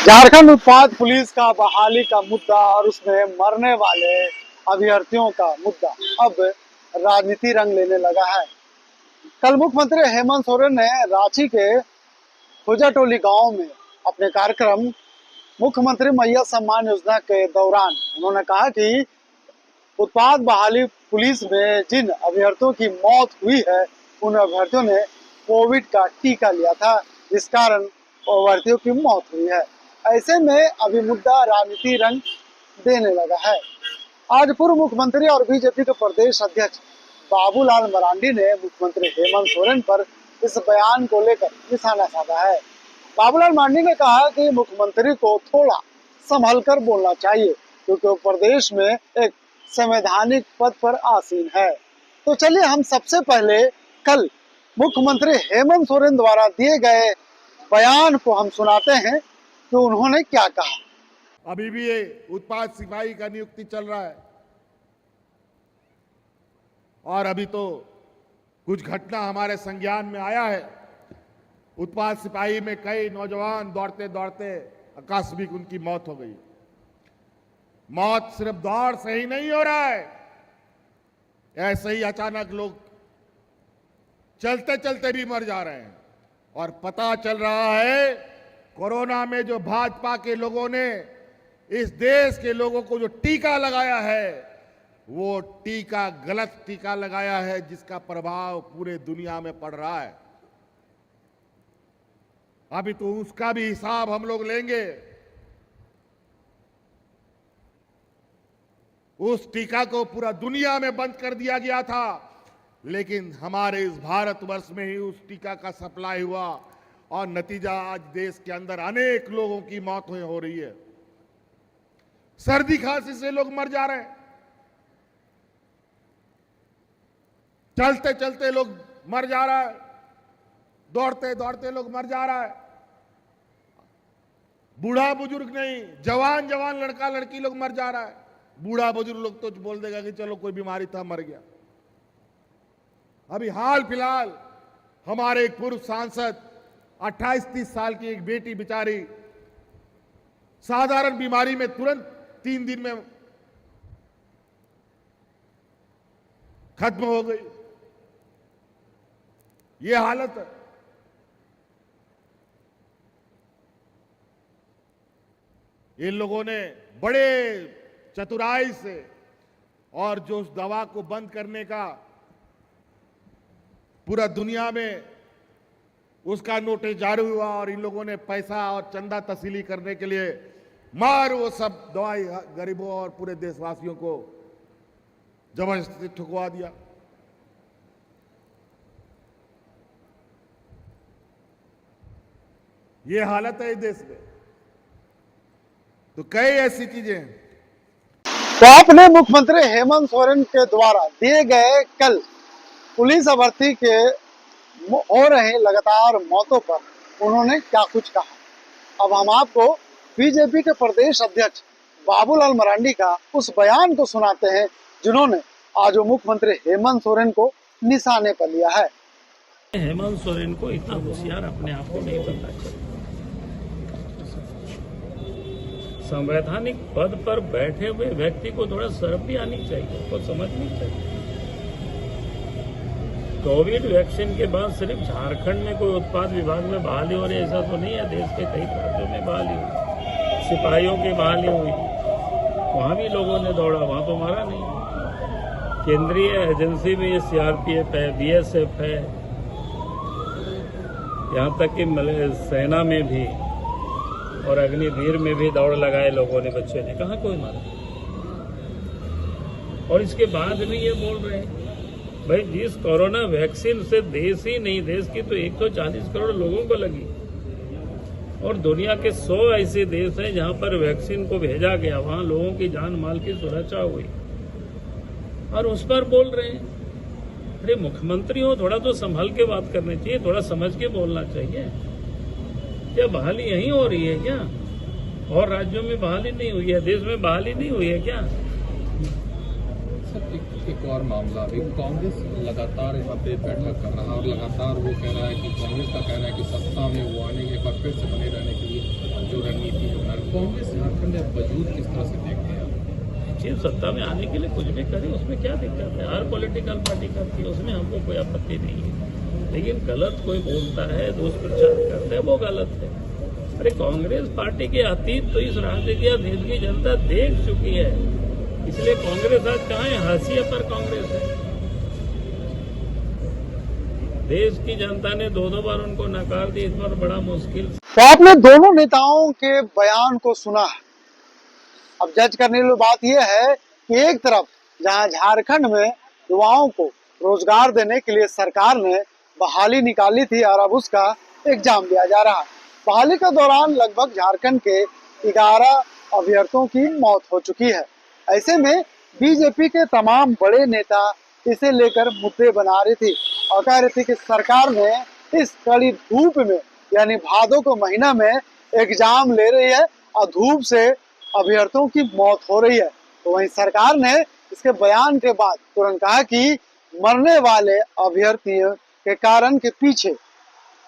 झारखंड उत्पाद पुलिस का बहाली का मुद्दा और उसमें मरने वाले अभ्यर्थियों का मुद्दा अब राजनीति रंग लेने लगा है। कल मुख्यमंत्री हेमंत सोरेन ने रांची के खुजाटोली गांव में अपने कार्यक्रम मुख्यमंत्री मैया सम्मान योजना के दौरान उन्होंने कहा कि उत्पाद बहाली पुलिस में जिन अभ्यर्थियों की मौत हुई है उन अभ्यर्थियों ने कोविड का टीका लिया था, जिस कारण अभ्यर्थियों की मौत हुई है। ऐसे में अभी मुद्दा राजनीति रंग देने लगा है। आज पूर्व मुख्यमंत्री और बीजेपी के प्रदेश अध्यक्ष बाबूलाल मरांडी ने मुख्यमंत्री हेमंत सोरेन पर इस बयान को लेकर निशाना साधा है। बाबूलाल मरांडी ने कहा कि मुख्यमंत्री को थोड़ा संभल कर बोलना चाहिए क्योंकि वो प्रदेश में एक संवैधानिक पद पर आसीन है। तो चलिए हम सबसे पहले कल मुख्यमंत्री हेमंत सोरेन द्वारा दिए गए बयान को हम सुनाते हैं कि उन्होंने क्या कहा। अभी भी ये उत्पाद सिपाही का नियुक्ति चल रहा है और अभी तो कुछ घटना हमारे संज्ञान में आया है। उत्पाद सिपाही में कई नौजवान दौड़ते दौड़ते आकस्मिक उनकी मौत हो गई। मौत सिर्फ दौड़ से ही नहीं हो रहा है, ऐसे ही अचानक लोग चलते चलते भी मर जा रहे हैं। और पता चल रहा है कोरोना में जो भाजपा के लोगों ने इस देश के लोगों को जो टीका लगाया है वो टीका गलत टीका लगाया है, जिसका प्रभाव पूरे दुनिया में पड़ रहा है। अभी तो उसका भी हिसाब हम लोग लेंगे। उस टीका को पूरा दुनिया में बंद कर दिया गया था, लेकिन हमारे इस भारतवर्ष में ही उस टीका का सप्लाई हुआ और नतीजा आज देश के अंदर अनेक लोगों की मौत हो रही है। सर्दी खांसी से लोग मर जा रहे हैं, चलते चलते लोग मर जा रहा है, दौड़ते दौड़ते लोग मर जा रहा है। बूढ़ा बुजुर्ग नहीं, जवान जवान लड़का लड़की लोग मर जा रहा है। बूढ़ा बुजुर्ग लोग तो बोल देगा कि चलो कोई बीमारी था मर गया। अभी हाल फिलहाल हमारे एक पूर्व सांसद 28-30 साल की एक बेटी बेचारी साधारण बीमारी में तुरंत 3 दिन में खत्म हो गई। ये हालत है। इन लोगों ने बड़े चतुराई से और जो उस दवा को बंद करने का पूरा दुनिया में उसका नोटिस जारी हुआ और इन लोगों ने पैसा और चंदा तस्लीम करने के लिए मार वो सब दवाई गरीबों और पूरे देशवासियों को जबरदस्ती ठुकवा दिया। ये हालत है इस देश में। तो कई ऐसी चीजें हैं। तो आपने मुख्यमंत्री हेमंत सोरेन के द्वारा दिए गए कल पुलिस अभ्यर्थी के हो रहे लगातार मौतों पर उन्होंने क्या कुछ कहा। अब हम आपको बीजेपी के प्रदेश अध्यक्ष बाबूलाल मरांडी का उस बयान को सुनाते हैं जिन्होंने आज मुख्यमंत्री हेमंत सोरेन को निशाने पर लिया है। हेमंत सोरेन को इतना होशियार अपने आप को नहीं बनना चाहिए। संवैधानिक पद पर बैठे हुए व्यक्ति को थोड़ा शर्म भी आनी चाहिए, उसको समझनी चाहिए। कोविड वैक्सीन के बाद सिर्फ झारखंड में कोई उत्पाद विभाग में बहाली हो रही है ऐसा तो नहीं है। देश के कई राज्यों में बहाली हुई, सिपाहियों की बहाली हुई, वहां भी लोगों ने दौड़ा, वहां तो मारा नहीं। केंद्रीय एजेंसी में सीआरपीएफ है, बीएसएफ है, यहाँ तक कि सेना में भी और अग्निवीर में भी दौड़ लगाए लोगों ने, बच्चे ने, कहा कोई मारा। और इसके बाद भी ये बोल रहे हैं भाई जिस कोरोना वैक्सीन से देश ही नहीं, देश की तो 140 करोड़ लोगों को लगी और दुनिया के 100 ऐसे देश हैं जहां पर वैक्सीन को भेजा गया, वहां लोगों की जान माल की सुरक्षा हुई और उस पर बोल रहे हैं। अरे मुख्यमंत्री हो, थोड़ा तो संभल के बात करनी चाहिए, थोड़ा समझ के बोलना चाहिए। क्या बहाली यहीं हो रही है क्या? और राज्यों में बहाली नहीं हुई है? देश में बहाली नहीं हुई है क्या? एक और मामला, अभी कांग्रेस लगातार यहाँ पे बैठक कर रहा है और लगातार वो कह रहा है कि कांग्रेस का कहना है कि सत्ता में वो आने के, एक बार फिर से बने रहने के लिए जो रणनीति कांग्रेस झारखंड में वजूद किस तरह से देखते हैं आप? चीफ सत्ता में आने के लिए कुछ भी करे, उसमें क्या दिक्कत है? हर पॉलिटिकल पार्टी करती है, उसमें हमको कोई आपत्ति नहीं है। लेकिन गलत कोई बोलता है, दुष्प्रचार करता है, वो गलत है। अरे कांग्रेस पार्टी के अतीत तो इस राजनीति या देश की जनता देख चुकी है, इसलिए कांग्रेस आज कहाँ है? हाशिए पर कांग्रेस है। देश की जनता ने दो बार उनको नकार दी, इस बार बड़ा मुश्किल। तो आपने दोनों नेताओं के बयान को सुना है। अब जज करने वाली बात यह है कि एक तरफ जहां झारखंड में युवाओं को रोजगार देने के लिए सरकार ने बहाली निकाली थी और अब उसका एग्जाम लिया जा रहा है। बहाली के दौरान लगभग झारखंड के 11 अभ्यर्थियों की मौत हो चुकी है। ऐसे में बीजेपी के तमाम बड़े नेता इसे लेकर मुद्दे बना रही थी और कह रही थी कि सरकार ने इस कड़ी धूप में यानी भादों के महीना में एग्जाम ले रही है और धूप से अभ्यर्थियों की मौत हो रही है। तो वहीं सरकार ने इसके बयान के बाद तुरंत कहा कि मरने वाले अभ्यर्थियों के कारण के पीछे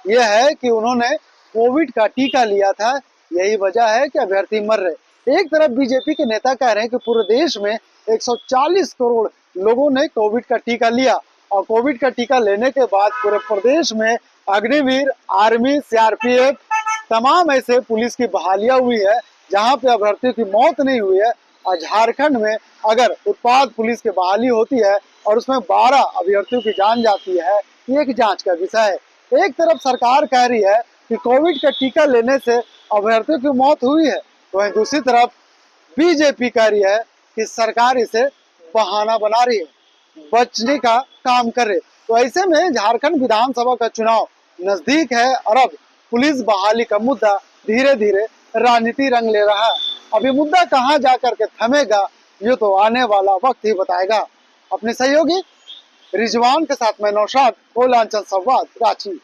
यह है कि उन्होंने कोविड का टीका लिया था, यही वजह है कि अभ्यर्थी मर रहे। एक तरफ बीजेपी के नेता कह रहे हैं कि पूरे देश में 140 करोड़ लोगों ने कोविड का टीका लिया और कोविड का टीका लेने के बाद पूरे प्रदेश में अग्निवीर, आर्मी, सीआरपीएफ तमाम ऐसे पुलिस की बहालियां हुई है जहां पे अभ्यर्थियों की मौत नहीं हुई है। और झारखंड में अगर उत्पाद पुलिस की बहाली होती है और उसमें 12 अभ्यर्थियों की जान जाती है, ये एक जांच का विषय है। एक तरफ सरकार कह रही है कि कोविड का टीका लेने से अभ्यर्थियों की मौत हुई है, तो वहीं दूसरी तरफ बीजेपी कह रही है कि सरकार इसे बहाना बना रही है, बचने का काम कर रही है। तो ऐसे में झारखंड विधानसभा का चुनाव नजदीक है और अब पुलिस बहाली का मुद्दा धीरे धीरे राजनीति रंग ले रहा है। अब ये मुद्दा कहां जाकर के थमेगा ये तो आने वाला वक्त ही बताएगा। अपने सहयोगी रिजवान के साथ मैं नौशाद, कोयलांचल संवाद, रांची।